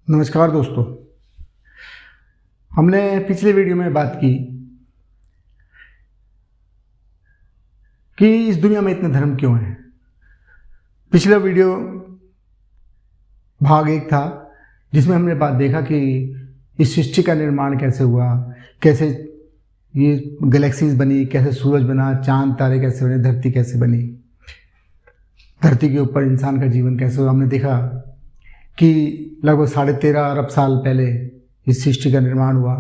नमस्कार दोस्तों, हमने पिछले वीडियो में बात की कि इस दुनिया में इतने धर्म क्यों हैं। पिछला वीडियो भाग 1 था जिसमें हमने बात देखा कि इस सृष्टि का निर्माण कैसे हुआ, कैसे ये गैलेक्सीज बनी, कैसे सूरज बना, चांद तारे कैसे बने, धरती कैसे बनी, धरती के ऊपर इंसान का जीवन कैसे हुआ। हमने देखा कि लगभग 13.5 अरब साल पहले इस सृष्टि का निर्माण हुआ,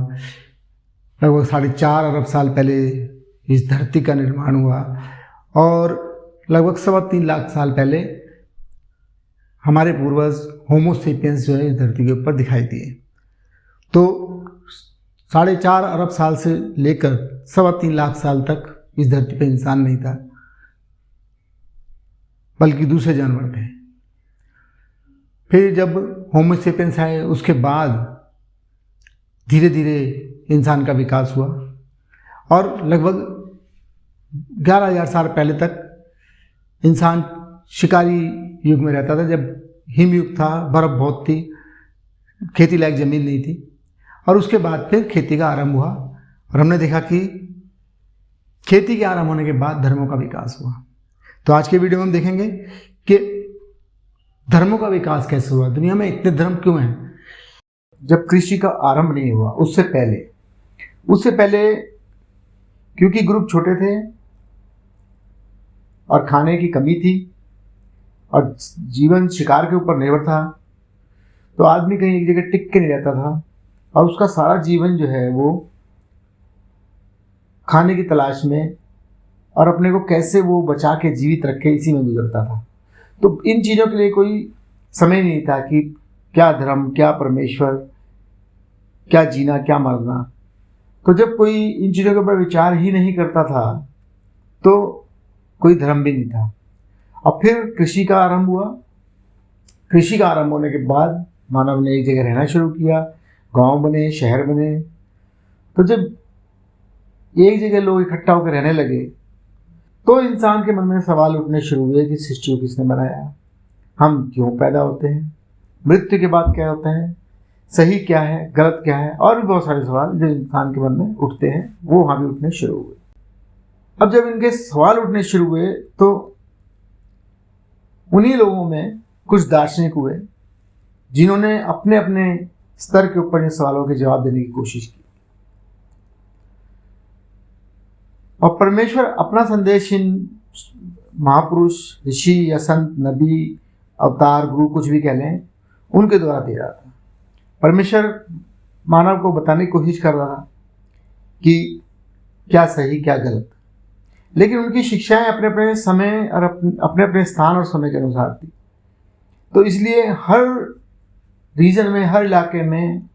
लगभग 4.5 अरब साल पहले इस धरती का निर्माण हुआ और लगभग 3.25 लाख साल पहले हमारे पूर्वज होमो सेपियंस जो है इस धरती के ऊपर दिखाई दिए। तो 4.5 अरब साल से लेकर 3.25 लाख साल तक इस धरती पर इंसान नहीं था, बल्कि दूसरे जानवर थे। फिर जब होमो सेपियंस आए उसके बाद धीरे धीरे इंसान का विकास हुआ और लगभग 11,000 साल पहले तक इंसान शिकारी युग में रहता था, जब हिमयुग था, बर्फ़ बहुत थी, खेती लायक ज़मीन नहीं थी। और उसके बाद फिर खेती का आरंभ हुआ और हमने देखा कि खेती के आरंभ होने के बाद धर्मों का विकास हुआ। तो आज के वीडियो में हम देखेंगे कि धर्मों का विकास कैसे हुआ, दुनिया में इतने धर्म क्यों हैं। जब कृषि का आरंभ नहीं हुआ उससे पहले क्योंकि ग्रुप छोटे थे और खाने की कमी थी और जीवन शिकार के ऊपर निर्भर था, तो आदमी कहीं एक जगह टिक के नहीं रहता था और उसका सारा जीवन जो है वो खाने की तलाश में और अपने को कैसे वो बचा के जीवित रखे इसी में गुजरता था। तो इन चीज़ों के लिए कोई समय नहीं था कि क्या धर्म, क्या परमेश्वर, क्या जीना, क्या मरना। तो जब कोई इन चीज़ों के ऊपर विचार ही नहीं करता था तो कोई धर्म भी नहीं था। अब फिर कृषि का आरंभ हुआ। कृषि का आरंभ होने के बाद मानव ने एक जगह रहना शुरू किया, गांव बने, शहर बने। तो जब एक जगह लोग इकट्ठा होकर रहने लगे तो इंसान के मन में सवाल उठने शुरू हुए कि सृष्टि को किसने बनाया, हम क्यों पैदा होते हैं, मृत्यु के बाद क्या होता है, सही क्या है, गलत क्या है, और भी बहुत सारे सवाल जो इंसान के मन में उठते हैं वो वहाँ भी उठने शुरू हुए। अब जब इनके सवाल उठने शुरू हुए तो उन्हीं लोगों में कुछ दार्शनिक हुए जिन्होंने अपने अपने स्तर के ऊपर इन सवालों के जवाब देने की कोशिश की और परमेश्वर अपना संदेश इन महापुरुष, ऋषि या संत, नबी, अवतार, गुरु, कुछ भी कह लें, उनके द्वारा दे रहा था। परमेश्वर मानव को बताने की कोशिश कर रहा था कि क्या सही क्या गलत, लेकिन उनकी शिक्षाएं अपने अपने समय और अपने अपने स्थान और समय के अनुसार थी। तो इसलिए हर रीजन में, हर इलाके में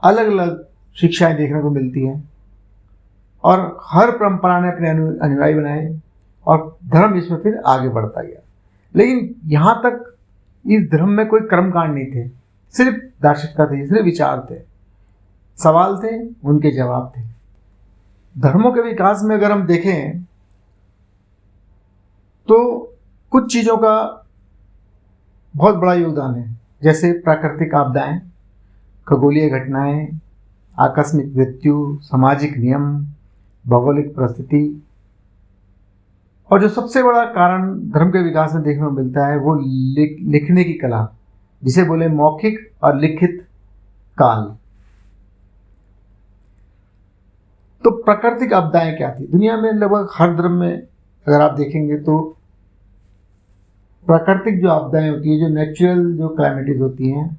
अलग अलग शिक्षाएं देखने को मिलती हैं और हर परंपरा ने अपने अनुयायी बनाए और धर्म इसमें फिर आगे बढ़ता गया। लेकिन यहाँ तक इस धर्म में कोई कर्मकांड नहीं थे, सिर्फ दार्शनिकता थी, सिर्फ विचार थे, सवाल थे, उनके जवाब थे। धर्मों के विकास में अगर हम देखें तो कुछ चीज़ों का बहुत बड़ा योगदान है, जैसे प्राकृतिक आपदाएं, खगोलीय घटनाएं, आकस्मिक मृत्यु, सामाजिक नियम, भौगोलिक परिस्थिति। और जो सबसे बड़ा कारण धर्म के विकास में देखने को मिलता है वो लिखने की कला, जिसे बोले मौखिक और लिखित काल। तो प्राकृतिक आपदाएं क्या थी दुनिया में? लगभग हर धर्म में अगर आप देखेंगे तो प्राकृतिक जो आपदाएं होती है, जो नेचुरल जो क्लाइमेटीज होती हैं,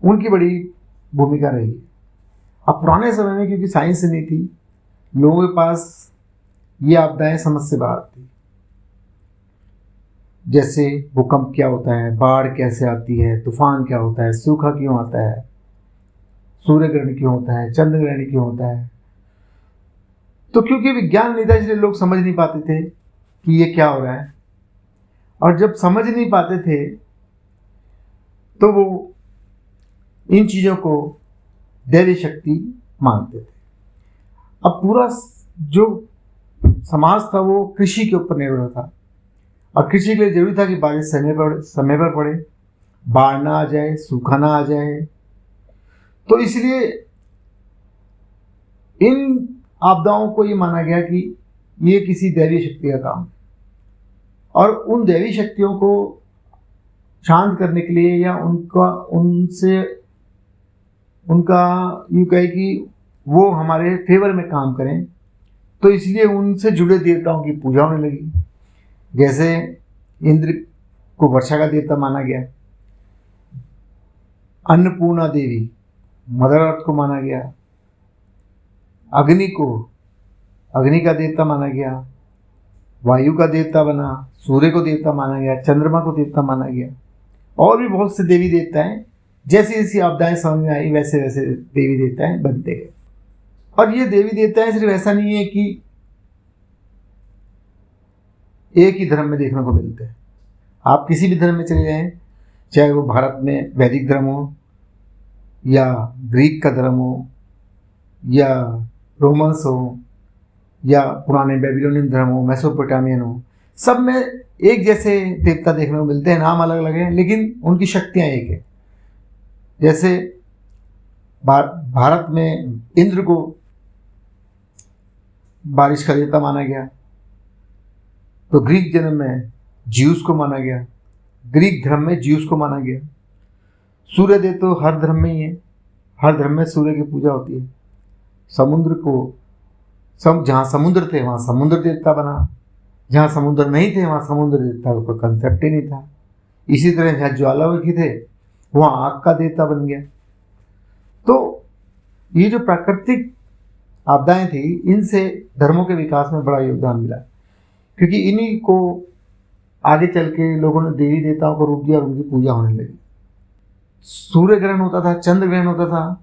उनकी बड़ी भूमिका रही। अब पुराने समय में क्योंकि साइंस नहीं थी, लोगों के पास ये आपदाएं समझ से बाहर थी। जैसे भूकंप क्या होता है, बाढ़ कैसे आती है, तूफान क्या होता है, सूखा क्यों आता है, सूर्य ग्रहण क्यों होता है, चंद्र ग्रहण क्यों होता है। तो क्योंकि विज्ञान नहीं था इसलिए लोग समझ नहीं पाते थे कि ये क्या हो रहा है। और जब समझ नहीं पाते थे तो वो इन चीज़ों को दैवीय शक्ति मानते थे। अब पूरा जो समाज था वो कृषि के ऊपर निर्भर था, और कृषि के लिए जरूरी था कि बारिश समय पर पड़े, बाढ़ ना आ जाए, सूखा ना आ जाए। तो इसलिए इन आपदाओं को ये माना गया कि ये किसी दैवीय शक्ति का काम है, और उन दैवीय शक्तियों को शांत करने के लिए या उनका यूँ कहे कि वो हमारे फेवर में काम करें, तो इसलिए उनसे जुड़े देवताओं की पूजा होने लगी। जैसे इंद्र को वर्षा का देवता माना गया, अन्नपूर्णा देवी मदर अर्थ को माना गया, अग्नि को अग्नि का देवता माना गया, वायु का देवता बना, सूर्य को देवता माना गया, चंद्रमा को देवता माना गया, और भी बहुत से देवी देवता हैं। जैसी जैसी आपदाएं समझ में आई वैसे वैसे देवी देवताएं बनते गए। और ये देवी देवताएं सिर्फ ऐसा नहीं है कि एक ही धर्म में देखने को मिलते हैं। आप किसी भी धर्म में चले जाएं, चाहे वो भारत में वैदिक धर्म हो, या ग्रीक का धर्म हो, या रोमन्स हो, या पुराने बेबीलोनियन धर्म हो, मेसोपोटामियन हो, सब में एक जैसे देवता देखने को मिलते हैं। नाम अलग अलग हैं लेकिन उनकी शक्तियाँ एक है। जैसे भारत में इंद्र को बारिश का देवता माना गया, तो ग्रीक धर्म में ज्यूस को माना गया, ग्रीक धर्म में ज्यूस को माना गया। सूर्य देव तो हर धर्म में ही है, हर धर्म में सूर्य की पूजा होती है। समुद्र को जहाँ समुद्र थे वहाँ समुद्र देवता बना, जहाँ समुद्र नहीं थे वहाँ समुद्र देवता का कंसेप्ट ही नहीं था। इसी तरह जहाँ ज्वालामुखी थे वहाँ आग का देवता बन गया। तो ये जो प्राकृतिक आपदाएं थी, इनसे धर्मों के विकास में बड़ा योगदान मिला, क्योंकि इन्हीं को आगे चल के लोगों ने देवी देवताओं को रूप दिया और उनकी पूजा होने लगी। सूर्य ग्रहण होता था, चंद्र ग्रहण होता था,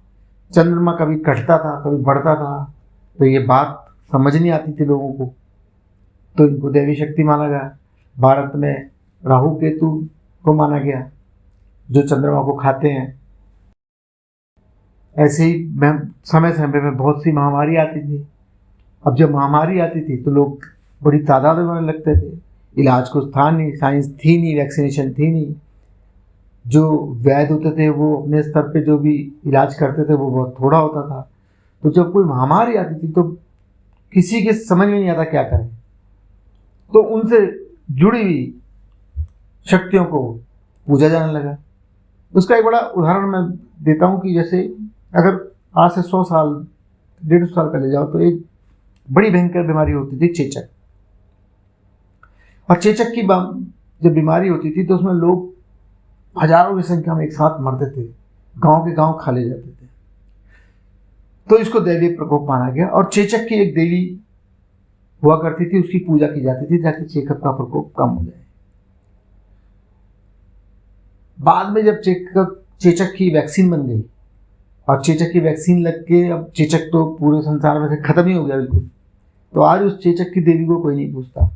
चंद्रमा कभी कटता था कभी बढ़ता था, तो ये बात समझ नहीं आती थी लोगों को, तो इनको देवी शक्ति माना गया। भारत में राहु केतु को माना गया जो चंद्रमा को खाते हैं। ऐसे ही समय समय में बहुत सी महामारी आती थी। अब जब महामारी आती थी तो लोग बड़ी तादाद में मरने लगते थे। इलाज कुछ था नहीं, साइंस थी नहीं, वैक्सीनेशन थी नहीं। जो वैद्य होते थे वो अपने स्तर पे जो भी इलाज करते थे वो बहुत थोड़ा होता था। तो जब कोई महामारी आती थी तो किसी के समझ में नहीं आता क्या करें, तो उनसे जुड़ी हुई शक्तियों को पूजा जाने लगा। उसका एक बड़ा उदाहरण मैं देता हूँ कि जैसे अगर आज से 100 साल 150 साल पहले जाओ तो एक बड़ी भयंकर बीमारी होती थी चेचक। और चेचक की जब बीमारी होती थी तो उसमें लोग हजारों की संख्या में एक साथ मरते थे, गांव के गांव खा ले जाते थे। तो इसको दैवीय प्रकोप माना गया, और चेचक की एक देवी हुआ करती थी, उसकी पूजा की जाती थी ताकि चेचक का प्रकोप कम हो जाए। बाद में जब चेचक की वैक्सीन बन गई और चेचक की वैक्सीन लग के अब चेचक तो पूरे संसार में से खत्म ही हो गया बिल्कुल, तो आज उस चेचक की देवी को कोई नहीं पूछता।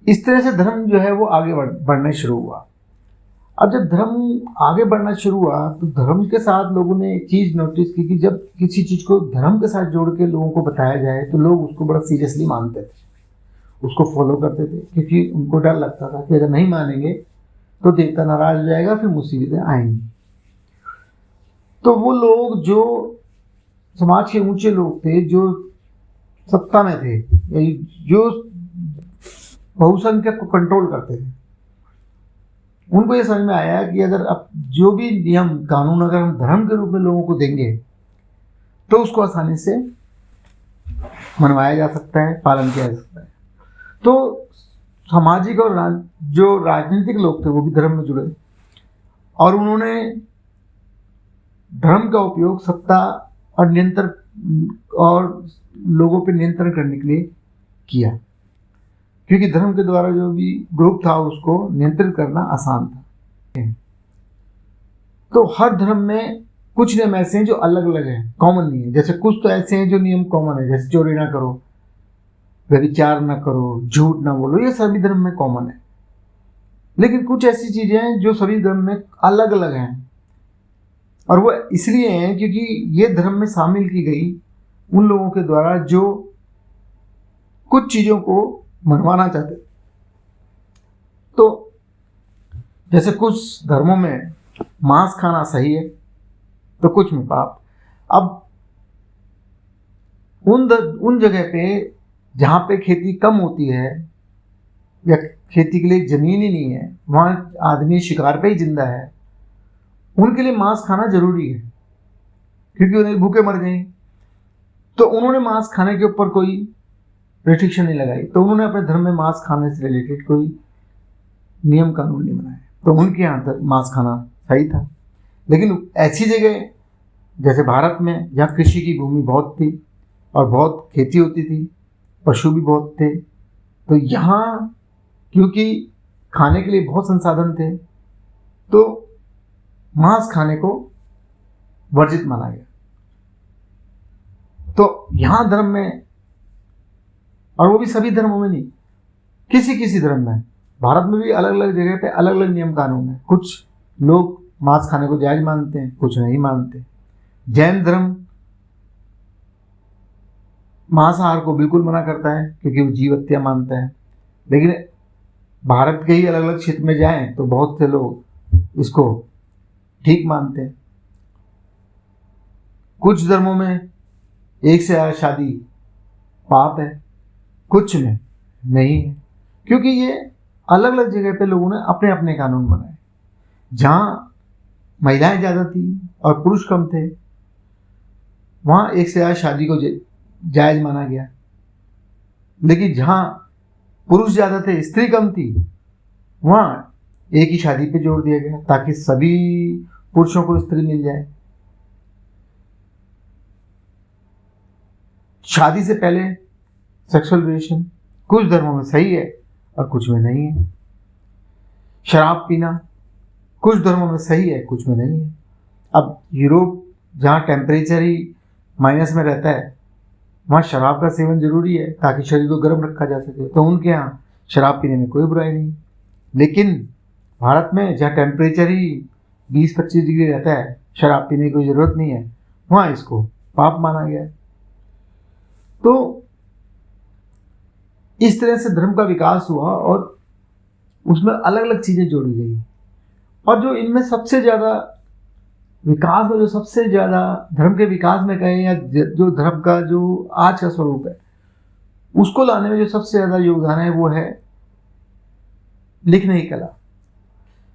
इस तरह से धर्म जो है वो आगे बढ़ना शुरू हुआ। अब जब धर्म आगे बढ़ना शुरू हुआ तो धर्म के साथ लोगों ने एक चीज नोटिस की कि जब किसी चीज को धर्म के साथ जोड़ के लोगों को बताया जाए तो लोग उसको बड़ा सीरियसली मानते थे, उसको फॉलो करते थे, क्योंकि उनको डर लगता था कि अगर नहीं मानेंगे तो देवता नाराज हो जाएगा, फिर मुसीबतें आएंगी। तो वो लोग जो समाज के ऊंचे लोग थे, जो सत्ता में थे, जो बहुसंख्यक को कंट्रोल करते थे, उनको ये समझ में आया कि अगर अब जो भी नियम कानून अगर हम धर्म के रूप में लोगों को देंगे तो उसको आसानी से मनवाया जा सकता है, पालन किया जा सकता है। तो सामाजिक और जो राजनीतिक लोग थे वो भी धर्म में जुड़े, और उन्होंने धर्म का उपयोग सत्ता और नियंत्रण और लोगों पर नियंत्रण करने के लिए किया, क्योंकि धर्म के द्वारा जो भी ग्रुप था उसको नियंत्रित करना आसान था। तो हर धर्म में कुछ नियम ऐसे हैं जो अलग अलग हैं, कॉमन नहीं है। जैसे कुछ तो ऐसे हैं जो नियम कॉमन है, जैसे चोरी ना करो, व्यभिचार ना करो, झूठ ना बोलो, ये सभी धर्म में कॉमन है। लेकिन कुछ ऐसी चीजें हैं जो सभी धर्म में अलग अलग हैं। और वो इसलिए हैं क्योंकि ये धर्म में शामिल की गई उन लोगों के द्वारा जो कुछ चीज़ों को मनवाना चाहते। तो जैसे कुछ धर्मों में मांस खाना सही है तो कुछ में पाप। अब उन जगह पे जहाँ पे खेती कम होती है या खेती के लिए ज़मीन ही नहीं है, वहाँ आदमी शिकार पे ही जिंदा है, उनके लिए मांस खाना जरूरी है क्योंकि उन्हें भूखे मर गए। तो उन्होंने मांस खाने के ऊपर कोई रिस्ट्रिक्शन नहीं लगाई, तो उन्होंने अपने धर्म में मांस खाने से रिलेटेड कोई नियम कानून नहीं बनाए, तो उनके यहाँ तक मांस खाना सही था। लेकिन ऐसी जगह जैसे भारत में जहाँ कृषि की भूमि बहुत थी और बहुत खेती होती थी, पशु भी बहुत थे, तो यहाँ क्योंकि खाने के लिए बहुत संसाधन थे तो मांस खाने को वर्जित माना गया। तो यहाँ धर्म में, और वो भी सभी धर्मों में नहीं, किसी किसी धर्म में, भारत में भी अलग अलग जगह पे अलग अलग नियम कानून है। कुछ लोग मांस खाने को जायज मानते हैं, कुछ नहीं मानते। जैन धर्म मांसाहार को बिल्कुल मना करता है क्योंकि वो जीव हत्या मानता है। लेकिन भारत के ही अलग अलग क्षेत्र में जाएं तो बहुत से लोग इसको ठीक मानते हैं। कुछ धर्मों में एक से ज्यादा शादी पाप है, कुछ में नहीं है, क्योंकि ये अलग अलग जगह पे लोगों ने अपने अपने कानून बनाए। जहाँ महिलाएं ज़्यादा थी और पुरुष कम थे, वहाँ एक से ज्यादा शादी को जायज माना गया। लेकिन जहाँ पुरुष ज़्यादा थे, स्त्री कम थी, वहाँ एक ही शादी पे जोर दिया गया ताकि सभी पुरुषों को स्त्री मिल जाए। शादी से पहले सेक्सुअल रिलेशन कुछ धर्मों में सही है और कुछ में नहीं है। शराब पीना कुछ धर्मों में सही है, कुछ में नहीं है। अब यूरोप जहाँ टेम्परेचर ही माइनस में रहता है, वहाँ शराब का सेवन जरूरी है ताकि शरीर को गर्म रखा जा सके, तो उनके यहाँ शराब पीने में कोई बुराई नहीं। लेकिन भारत में जहाँ टेम्परेचर ही 20-25 डिग्री रहता है, शराब पीने की कोई ज़रूरत नहीं है, वहाँ इसको पाप माना गया है। तो इस तरह से धर्म का विकास हुआ और उसमें अलग अलग चीज़ें जोड़ी गई। और जो इनमें सबसे ज़्यादा विकास में, जो सबसे ज़्यादा धर्म के विकास में कहें या जो धर्म का जो आज का स्वरूप है उसको लाने में जो सबसे ज़्यादा योगदान है वो है लिखने की कला।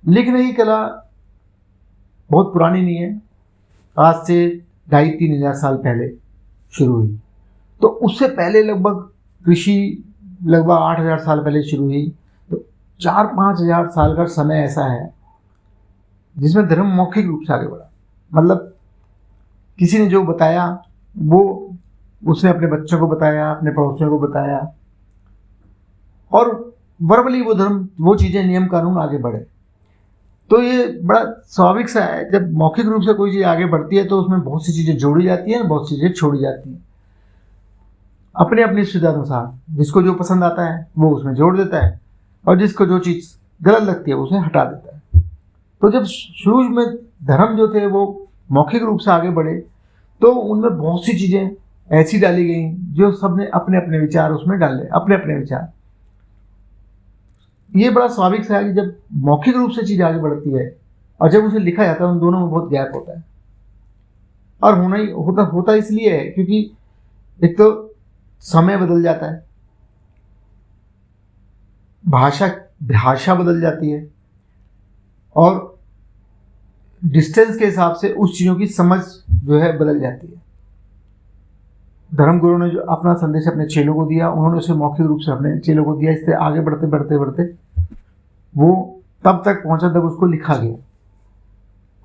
लिखने की कला बहुत पुरानी नहीं है, आज से 2,500-3 हज़ार साल पहले शुरू हुई। तो उससे पहले लगभग कृषि लगभग 8,000 साल पहले शुरू हुई। तो 4-5 हज़ार साल का समय ऐसा है जिसमें धर्म मौखिक रूप से आगे बढ़ा। मतलब किसी ने जो बताया वो उसने अपने बच्चों को बताया, अपने पड़ोसियों को बताया, और वर्बली वो धर्म, वो चीज़ें, नियम कानून आगे बढ़े। तो ये बड़ा स्वाभाविक सा है, जब मौखिक रूप से कोई चीज़ आगे बढ़ती है तो उसमें बहुत सी चीज़ें जोड़ी जाती हैं, बहुत सी चीज़ें छोड़ी जाती हैं अपने अपनी सुविधा अनुसार। जिसको जो पसंद आता है वो उसमें जोड़ देता है और जिसको जो चीज़ गलत लगती है उसे हटा देता है। तो जब शुरू में धर्म जो थे वो मौखिक रूप से आगे बढ़े तो उनमें बहुत सी चीज़ें ऐसी डाली गई जो सबने अपने अपने विचार उसमें डाले, अपने अपने विचार। ये बड़ा स्वाभाविक सा है कि जब मौखिक रूप से चीज़ आगे बढ़ती है और जब उसे लिखा जाता है उन दोनों में बहुत गैप होता है। और होता इसलिए है क्योंकि एक तो समय बदल जाता है, भाषा बदल जाती है, और डिस्टेंस के हिसाब से उस चीज़ों की समझ जो है बदल जाती है। धर्मगुरु ने जो अपना संदेश अपने चेलों को दिया, उन्होंने उसे मौखिक रूप से अपने चेलों को दिया। इससे आगे बढ़ते बढ़ते बढ़ते वो तब तक पहुंचा जब उसको लिखा गया,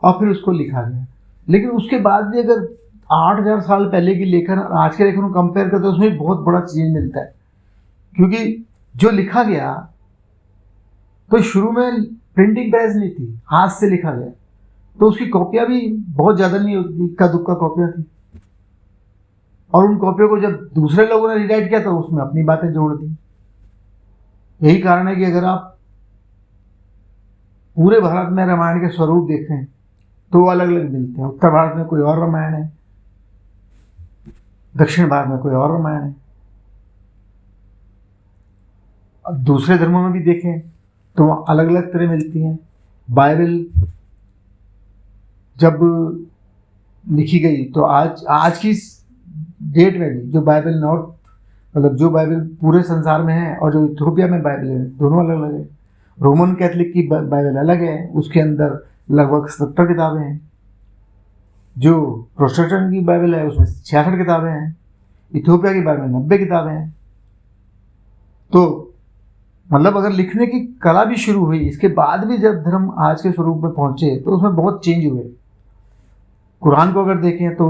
और फिर उसको लिखा गया। लेकिन उसके बाद भी अगर 8,000 साल पहले की लेखन और आज के लेखन को कंपेयर करते हैं, उसमें बहुत बड़ा चेंज मिलता है। क्योंकि जो लिखा गया तो शुरू में प्रिंटिंग प्रेस नहीं थी, हाथ से लिखा गया, तो उसकी कॉपियां भी बहुत ज़्यादा नहीं होती, इक्का दुक्का कॉपियां थी। और उन कॉपियों को जब दूसरे लोगों ने रीराइट किया तो उसमें अपनी बातें जोड़ दी। यही कारण है कि अगर आप पूरे भारत में रामायण के स्वरूप देखें तो वो अलग अलग मिलते हैं। उत्तर भारत में कोई और रामायण है, दक्षिण भारत में कोई और रामायण है। अब दूसरे धर्मों में भी देखें तो वहाँ अलग अलग तरह मिलती हैं। बाइबल जब लिखी गई तो आज की डेट में भी जो बाइबल नॉर्थ, मतलब जो बाइबल पूरे संसार में है और जो इथियोपिया में बाइबल है, दोनों अलग अलग है। रोमन कैथलिक की बाइबल अलग है, उसके अंदर लगभग 70 किताबें हैं। जो प्रोटेस्टेंट की बाइबल है उसमें 66 किताबें हैं। इथियोपिया की बाइबल में 90 किताबें हैं। तो मतलब अगर लिखने की कला भी शुरू हुई, इसके बाद भी जब धर्म आज के स्वरूप में पहुंचे तो उसमें बहुत चेंज हुए। कुरान को अगर देखें तो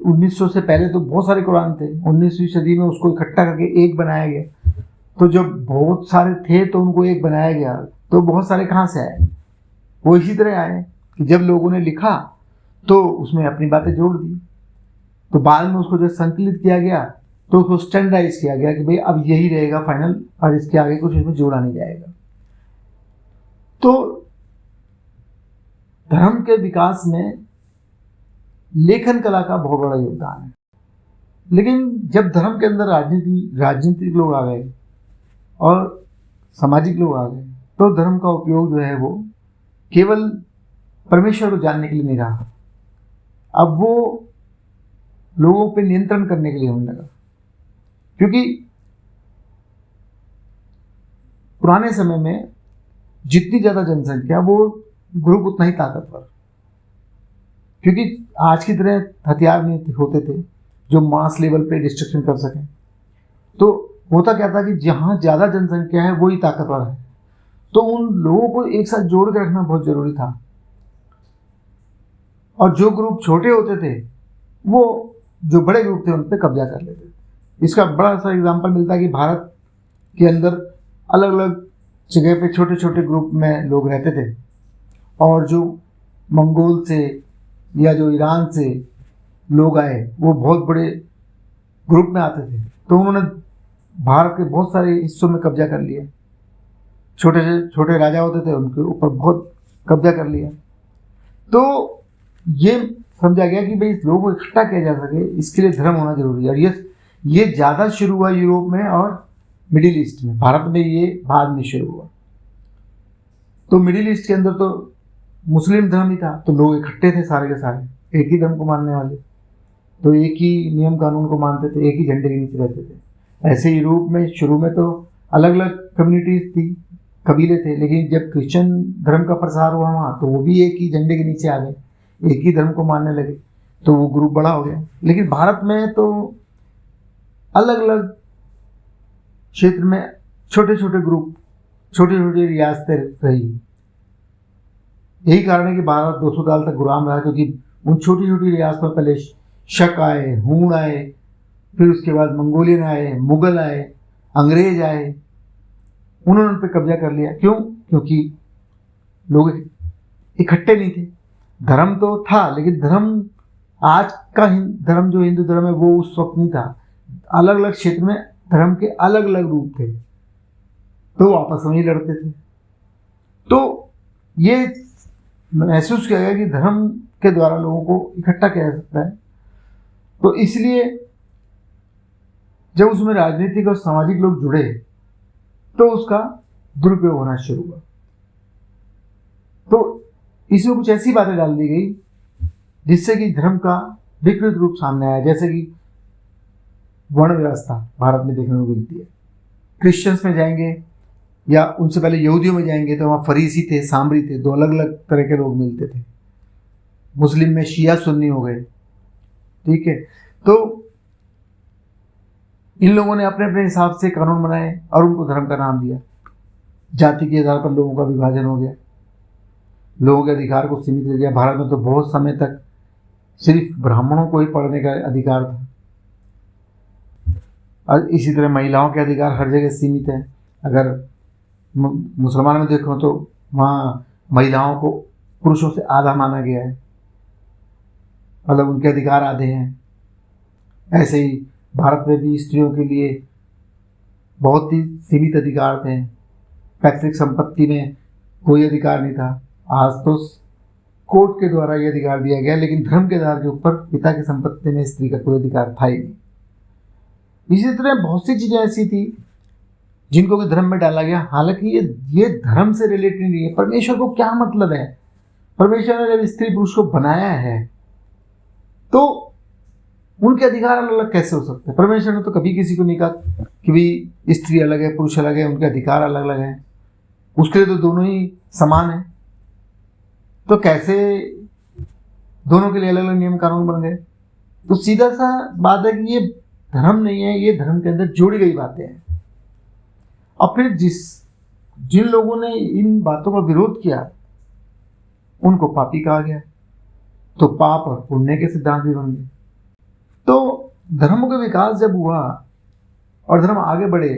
1900 से पहले तो बहुत सारे कुरान थे। 19वीं सदी में उसको इकट्ठा करके एक बनाया गया। तो जब बहुत सारे थे तो उनको एक बनाया गया। तो बहुत सारे कहाँ से आए? वो इसी तरह आए कि जब लोगों ने लिखा तो उसमें अपनी बातें जोड़ दी। तो बाद में उसको जब संकलित किया गया तो उसको स्टैंडर्डाइज किया गया कि भाई अब यही रहेगा फाइनल, और इसके आगे कुछ इसमें जोड़ा नहीं जाएगा। तो धर्म के विकास में लेखन कला का बहुत बड़ा योगदान है। लेकिन जब धर्म के अंदर राजनीतिक लोग आ गए और सामाजिक लोग आ गए तो धर्म का उपयोग जो है वो केवल परमेश्वर को जानने के लिए नहीं रहा। अब वो लोगों पे नियंत्रण करने के लिए होने लगा। क्योंकि पुराने समय में जितनी ज्यादा जनसंख्या वो ग्रुप उतना ही ताकतवर, क्योंकि आज की तरह हथियार नहीं होते थे जो मास लेवल पे डिस्ट्रक्शन कर सकें। तो होता क्या था कि जहां ज्यादा जनसंख्या है वही ताकतवर है। तो उन लोगों को एक साथ जोड़ के रखना बहुत जरूरी था। और जो ग्रुप छोटे होते थे वो जो बड़े ग्रुप थे उन पर कब्जा कर लेते थे। इसका बड़ा सा एग्जाम्पल मिलता है कि भारत के अंदर अलग अलग जगह पे छोटे छोटे ग्रुप में लोग रहते थे, और जो मंगोल से या जो ईरान से लोग आए वो बहुत बड़े ग्रुप में आते थे। तो उन्होंने भारत के बहुत सारे हिस्सों में कब्जा कर लिया। छोटे से छोटे राजा होते थे उनके ऊपर बहुत कब्जा कर लिया। तो ये समझा गया कि भाई लोगों को इकट्ठा किया जा सके इसके लिए धर्म होना जरूरी है। और ये ज़्यादा शुरू हुआ यूरोप में और मिडिल ईस्ट में। भारत में ये बाद में शुरू हुआ। तो मिडिल ईस्ट के अंदर तो मुस्लिम धर्म ही था, तो लोग इकट्ठे थे सारे के सारे एक ही धर्म को मानने वाले। तो एक ही नियम कानून को मानते थे, एक ही झंडे के नीचे रहते थे। ऐसे यूरोप में शुरू में तो अलग अलग कम्युनिटीज थी, कबीले थे, लेकिन जब क्रिश्चियन धर्म का प्रसार हुआ वहाँ तो वो भी एक ही झंडे के नीचे आ गए, एक ही धर्म को मानने लगे। तो वो ग्रुप बड़ा हो गया। लेकिन भारत में तो अलग अलग क्षेत्र में छोटे छोटे ग्रुप, छोटी छोटी रियासतें रही। यही कारण है कि भारत 200 साल तक गुलाम रहा, क्योंकि उन छोटी छोटी रियासतों में पहले शक आए, हूण आए, फिर उसके बाद मंगोलियन आए, मुगल आए, अंग्रेज आए, उन्होंने उन पर कब्जा कर लिया। क्यों? क्योंकि लोग इकट्ठे नहीं थे। धर्म तो था, लेकिन धर्म आज का धर्म जो हिंदू धर्म है वो उस वक्त नहीं था। अलग अलग क्षेत्र में धर्म के अलग अलग रूप थे, तो आपस में ही लड़ते थे। तो ये महसूस किया गया कि धर्म के द्वारा लोगों को इकट्ठा किया जा सकता है। तो इसलिए जब उसमें राजनीतिक और सामाजिक लोग जुड़े तो उसका दुरुपयोग होना शुरू हुआ। तो इसमें कुछ ऐसी बातें डाल दी गई जिससे कि धर्म का विकृत रूप सामने आया। जैसे कि वर्ण व्यवस्था भारत में देखने को मिलती है। क्रिश्चियंस में जाएंगे या उनसे पहले यहूदियों में जाएंगे तो वहाँ फरीसी थे, सामरी थे, दो अलग अलग तरह के लोग मिलते थे। मुस्लिम में शिया सुन्नी हो गए, ठीक है। तो इन लोगों ने अपने अपने हिसाब से कानून बनाए और उनको धर्म का नाम दिया। जाति के आधार पर लोगों का विभाजन हो गया, लोगों के अधिकार को सीमित कर दिया। भारत में तो बहुत समय तक सिर्फ ब्राह्मणों को ही पढ़ने का अधिकार था, और इसी तरह महिलाओं के अधिकार हर जगह सीमित है। अगर मुसलमान में देखो तो वहाँ महिलाओं को पुरुषों से आधा माना गया है, मतलब उनके अधिकार आधे हैं। ऐसे ही भारत में भी स्त्रियों के लिए बहुत ही सीमित अधिकार थे। पैतृक संपत्ति में कोई अधिकार नहीं था। आज तो कोर्ट के द्वारा ये अधिकार दिया गया, लेकिन धर्म के आधार के ऊपर पिता की संपत्ति में स्त्री का कोई अधिकार था ही नहीं। इसी तरह बहुत सी चीजें ऐसी थी जिनको कि धर्म में डाला गया, हालांकि ये धर्म से रिलेटेड नहीं है। परमेश्वर को क्या मतलब है? परमेश्वर ने जब स्त्री पुरुष को बनाया है तो उनके अधिकार अलग अलग कैसे हो सकते हैं? परमेश्वर ने तो कभी किसी को नहीं कहा कि भाई स्त्री अलग है पुरुष अलग है, उनके अधिकार अलग अलग हैं। उसके लिए तो दोनों ही समान है। तो कैसे दोनों के लिए अलग अलग नियम कानून बन गए? तो सीधा सा बात है कि ये धर्म नहीं है, ये धर्म के अंदर जोड़ी गई बातें हैं। और फिर जिन लोगों ने इन बातों का विरोध किया उनको पापी कहा गया। तो पाप और पुण्य के सिद्धांत भी बन गए। तो धर्म का विकास जब हुआ और धर्म आगे बढ़े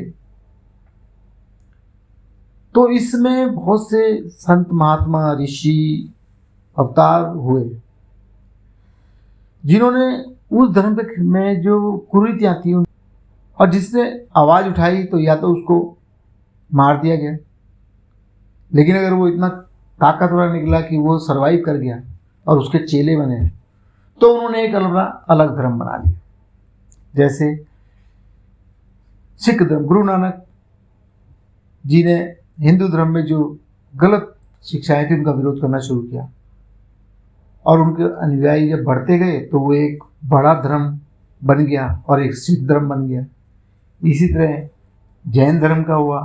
तो इसमें बहुत से संत महात्मा ऋषि अवतार हुए जिन्होंने उस धर्म में जो कुरीतियां थी और जिसने आवाज उठाई तो या तो उसको मार दिया गया, लेकिन अगर वो इतना ताकतवर निकला कि वो सरवाइव कर गया और उसके चेले बने तो उन्होंने एक अलग धर्म बना लिया। जैसे सिख धर्म, गुरु नानक जी ने हिंदू धर्म में जो गलत शिक्षाएं थी उनका विरोध करना शुरू किया और उनके अनुयायी जब बढ़ते गए तो वो एक बड़ा धर्म बन गया और एक सिख धर्म बन गया। इसी तरह जैन धर्म का हुआ।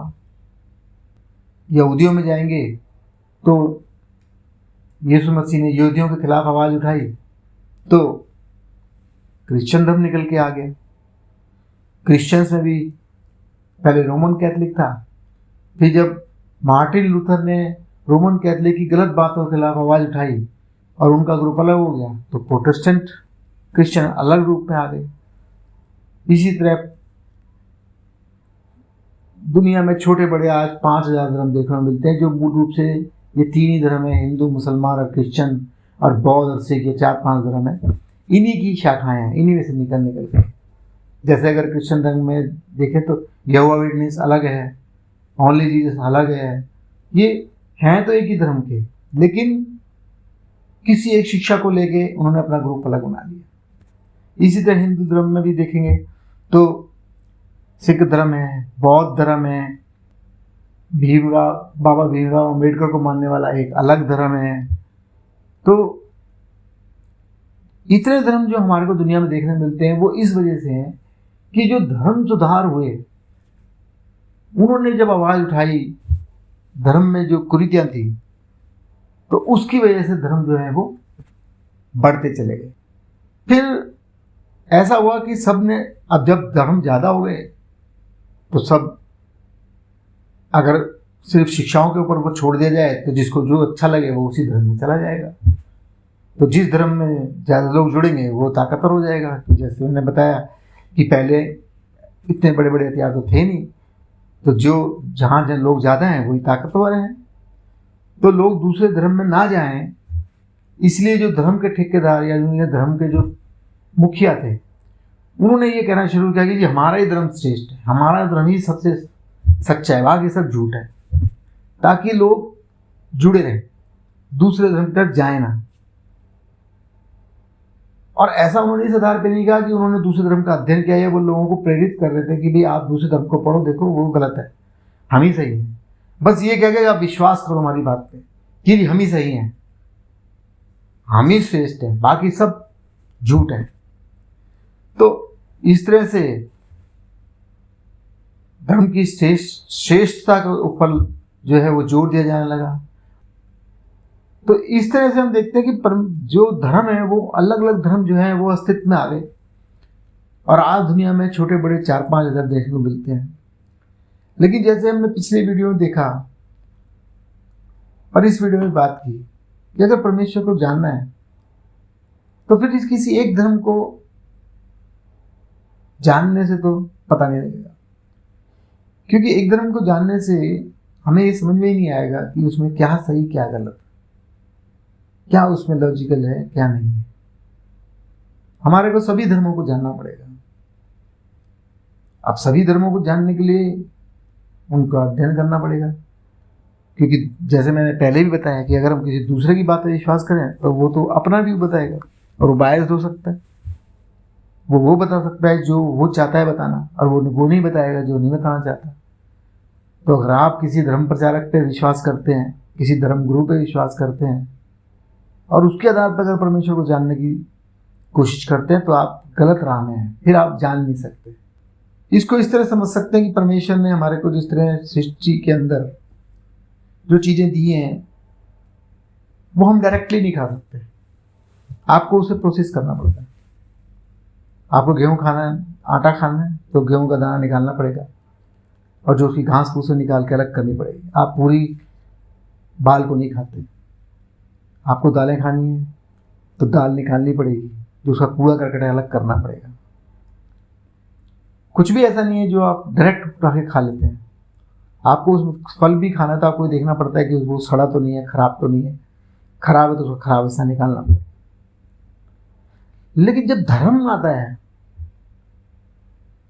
यहूदियों में जाएंगे तो यीशु मसीह ने यहूदियों के खिलाफ आवाज उठाई तो क्रिश्चियन धर्म निकल के आ गया। क्रिश्चियंस में भी पहले रोमन कैथोलिक था, फिर जब मार्टिन लूथर ने रोमन कैथोलिक की गलत बातों के खिलाफ आवाज उठाई और उनका ग्रुप अलग हो गया तो प्रोटेस्टेंट क्रिश्चियन अलग रूप में आ गए। इसी तरह दुनिया में छोटे बड़े आज 5000 धर्म देखने को मिलते हैं, जो मूल रूप से ये तीन ही धर्म है, हिंदू मुसलमान और क्रिश्चियन और बौद्ध और सिख, ये 4-5 धर्म है। इन्हीं की शाखाएं हैं, इन्हीं में से निकल के। जैसे अगर क्रिश्चियन धर्म में देखें तो यहोवा विटनेस अलग है, ओनली जीसस अलग है। ये हैं तो एक ही धर्म के, लेकिन किसी एक शिक्षा को लेके उन्होंने अपना ग्रुप अलग बना लिया। इसी तरह हिंदू धर्म में भी देखेंगे तो सिख धर्म है, बौद्ध धर्म है, बाबा भीमराव अम्बेडकर को मानने वाला एक अलग धर्म है। तो इतने धर्म जो हमारे को दुनिया में देखने मिलते हैं वो इस वजह से हैं कि जो धर्म सुधार हुए उन्होंने जब आवाज उठाई धर्म में जो कुरीतियां थी तो उसकी वजह से धर्म जो है वो बढ़ते चले गए। फिर ऐसा हुआ कि सब ने, अब जब धर्म ज्यादा हो गए तो सब, अगर सिर्फ शिक्षाओं के ऊपर वो छोड़ दिया जाए तो जिसको जो अच्छा लगे वो उसी धर्म में चला जाएगा। तो जिस धर्म में ज़्यादा लोग जुड़ेंगे वो ताकतवर हो जाएगा। तो जैसे उन्होंने बताया कि पहले इतने बड़े बड़े हथियार तो थे नहीं, तो जो जहाँ लोग ज़्यादा हैं वही ताकतवर हैं। तो लोग दूसरे धर्म में ना जाएं, इसलिए जो धर्म के ठेकेदार या जो धर्म के जो मुखिया थे उन्होंने ये कहना शुरू किया कि जी हमारा ही धर्म श्रेष्ठ है, हमारा धर्म ही सबसे सच्चा है, बाकी सब झूठ है, ताकि लोग जुड़े रहें, दूसरे धर्म की तरफ जाए ना। और ऐसा उन्होंने इस आधार पर नहीं कहा कि उन्होंने दूसरे धर्म का अध्ययन किया या वो लोगों को प्रेरित कर रहे थे कि भाई आप दूसरे धर्म को पढ़ो, देखो वो गलत है, हम ही सही हैं। बस ये कह के आप विश्वास करो हमारी बात पे कि हम ही सही हैं, हम ही श्रेष्ठ हैं, बाकी सब झूठ है। तो इस तरह से धर्म की श्रेष्ठता के ऊपर जो है वो जोर दिया जाने लगा। तो इस तरह से हम देखते हैं कि जो धर्म है वो अलग अलग धर्म जो है वो अस्तित्व में आ गए और आज दुनिया में छोटे बड़े 4-5 हज़ार देखने को मिलते हैं। लेकिन जैसे हमने पिछले वीडियो में देखा और इस वीडियो में बात की कि अगर परमेश्वर को जानना है तो फिर किसी एक धर्म को जानने से तो पता नहीं लगेगा, क्योंकि एक धर्म को जानने से हमें ये समझ में ही नहीं आएगा कि उसमें क्या सही क्या गलत, क्या उसमें लॉजिकल है क्या नहीं है। हमारे को सभी धर्मों को जानना पड़ेगा। अब सभी धर्मों को जानने के लिए उनका अध्ययन करना पड़ेगा। क्योंकि जैसे मैंने पहले भी बताया कि अगर हम किसी दूसरे की बात पर विश्वास करें तो वो तो अपना व्यू बताएगा और वो बायस्ड हो सकता है। वो बता सकता है जो वो चाहता है बताना, और वो नहीं बताएगा जो नहीं बताना चाहता। तो अगर आप किसी धर्म प्रचारक पे विश्वास करते हैं, किसी धर्म गुरु पे विश्वास करते हैं और उसके आधार पर अगर परमेश्वर को जानने की कोशिश करते हैं तो आप गलत राह में हैं, फिर आप जान नहीं सकते। इसको इस तरह समझ सकते हैं कि परमेश्वर ने हमारे को जिस तरह सृष्टि के अंदर जो चीज़ें दी हैं वो हम डायरेक्टली नहीं खा सकते, आपको उसे प्रोसेस करना पड़ता है। आपको गेहूं खाना है, आटा खाना है, तो गेहूं का दाना निकालना पड़ेगा और जो उसकी घास फूस निकाल के अलग करनी पड़ेगी। आप पूरी बाल को नहीं खाते। आपको दालें खानी है तो दाल निकालनी पड़ेगी, जो उसका कूड़ा करकट अलग करना पड़ेगा। कुछ भी ऐसा नहीं है जो आप डायरेक्ट उठा के खा लेते हैं। आपको उस फल भी खाना है तो आपको देखना पड़ता है कि वो सड़ा तो नहीं है, खराब तो नहीं है। खराब है तो उसको खराब ऐसा निकालना पड़ेगा। लेकिन जब धर्म आता है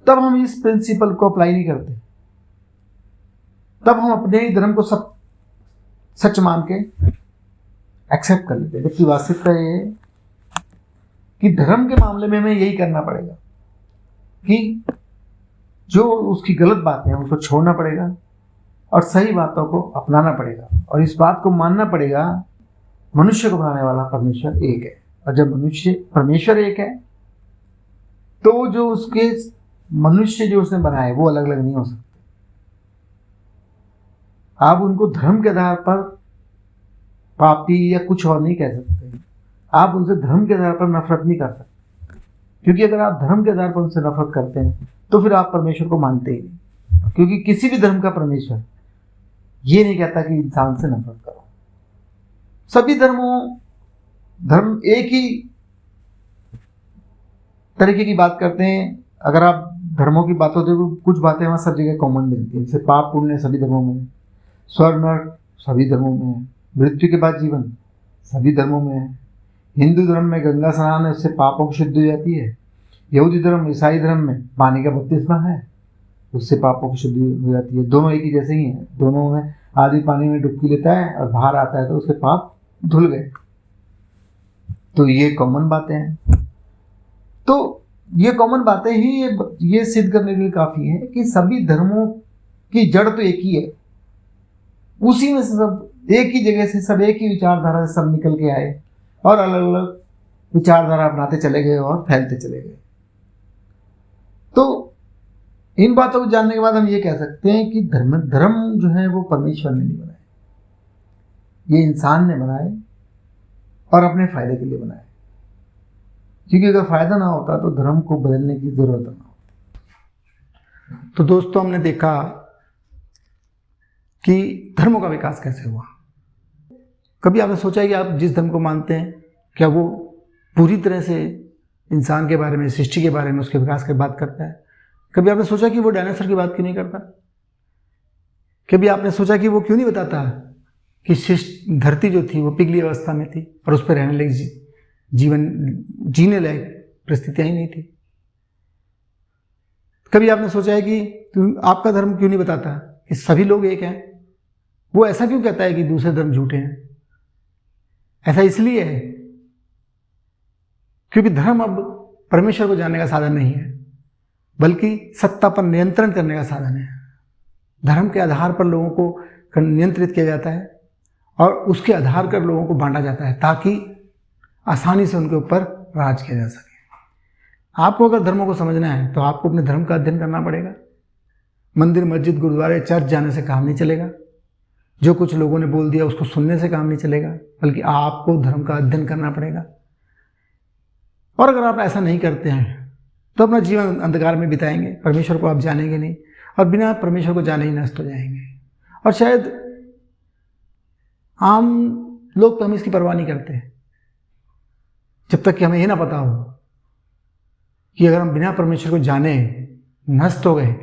तब हम इस प्रिंसिपल को अप्लाई नहीं करते। तब हम अपने ही धर्म को सब सच मान के एक्सेप्ट कर लेते हैं। जबकि वास्तविकता ये है कि धर्म के मामले में हमें यही करना पड़ेगा कि जो उसकी गलत बातें हैं उसको छोड़ना पड़ेगा और सही बातों को अपनाना पड़ेगा। और इस बात को मानना पड़ेगा, मनुष्य को बनाने वाला परमेश्वर एक है। और जब परमेश्वर एक है तो जो उसके मनुष्य जो उसने बनाए वो अलग अलग नहीं हो सकते। आप उनको धर्म के आधार पर पापी या कुछ और नहीं कह सकते। आप उनसे धर्म के आधार पर नफरत नहीं कर सकते, क्योंकि अगर आप धर्म के आधार पर उनसे नफरत करते हैं तो फिर आप परमेश्वर को मानते ही नहीं। क्योंकि किसी भी धर्म का परमेश्वर ये नहीं कहता कि इंसान से नफरत करो। सभी धर्म एक ही तरीके की बात करते हैं। अगर आप धर्मों की बात होती है तो कुछ बातें वहाँ सब जगह कॉमन मिलती है। जैसे पाप पुण्य सभी धर्मों में, स्वर्ग नरक सभी धर्मों में है, मृत्यु के बाद जीवन सभी धर्मों में है। हिंदू धर्म में गंगा स्नान है, उससे पापों की शुद्धि हो जाती है। यहूदी धर्म, ईसाई धर्म में पानी का बपतिस्मा है, उससे पापों की शुद्धि हो जाती है। दोनों एक ही जैसे ही हैं। दोनों में आदमी पानी में डुबकी लेता है और बाहर आता है तो उसके पाप धुल गए। तो ये कॉमन बातें हैं। तो ये कॉमन बातें ही ये सिद्ध करने के लिए काफ़ी है कि सभी धर्मों की जड़ तो एक ही है। उसी में से सब एक ही जगह से, सब एक ही विचारधारा से सब निकल के आए और अलग अलग विचारधारा अपनाते चले गए और फैलते चले गए। तो इन बातों को जानने के बाद हम ये कह सकते हैं कि धर्म जो है वो परमेश्वर ने नहीं बनाए, ये इंसान ने बनाए और अपने फायदे के लिए बनाए। क्योंकि अगर फायदा ना होता तो धर्म को बदलने की जरूरत ना होती। तो दोस्तों, हमने देखा कि धर्मों का विकास कैसे हुआ। कभी आपने सोचा है कि आप जिस धर्म को मानते हैं क्या वो पूरी तरह से इंसान के बारे में, सृष्टि के बारे में, उसके विकास की बात करता है? कभी आपने सोचा कि वो डायनासोर की बात क्यों नहीं करता? कभी आपने सोचा कि वो क्यों नहीं बताता कि धरती जो थी वो पिघली अवस्था में थी और उस पर रहने लायक जीवन जीने लायक परिस्थितियां ही नहीं थी? कभी आपने सोचा है कि आपका धर्म क्यों नहीं बताता कि सभी लोग एक हैं? वो ऐसा क्यों कहता है कि दूसरे धर्म झूठे हैं? ऐसा इसलिए है क्योंकि धर्म अब परमेश्वर को जानने का साधन नहीं है, बल्कि सत्ता पर नियंत्रण करने का साधन है। धर्म के आधार पर लोगों को नियंत्रित किया जाता है और उसके आधार पर लोगों को बांटा जाता है ताकि आसानी से उनके ऊपर राज किया जा सके। आपको अगर धर्मों को समझना है तो आपको अपने धर्म का अध्ययन करना पड़ेगा। मंदिर, मस्जिद, गुरुद्वारे, चर्च जाने से काम नहीं चलेगा। जो कुछ लोगों ने बोल दिया उसको सुनने से काम नहीं चलेगा, बल्कि आपको धर्म का अध्ययन करना पड़ेगा। और अगर आप ऐसा नहीं करते हैं तो अपना जीवन अंधकार में बिताएंगे, परमेश्वर को आप जानेंगे नहीं और बिना परमेश्वर को जाने ही नष्ट हो जाएंगे। और शायद आम लोग तो हम इसकी परवाह नहीं करते जब तक कि हमें ये ना पता हो कि अगर हम बिना परमेश्वर को जाने नष्ट हो गए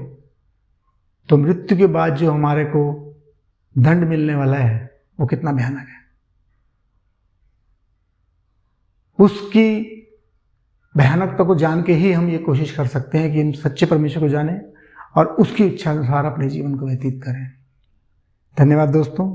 तो मृत्यु के बाद जो हमारे को दंड मिलने वाला है वो कितना भयानक है। उसकी भयानकता को जान के ही हम ये कोशिश कर सकते हैं कि हम सच्चे परमेश्वर को जानें और उसकी इच्छा अनुसार अपने जीवन को व्यतीत करें। धन्यवाद दोस्तों।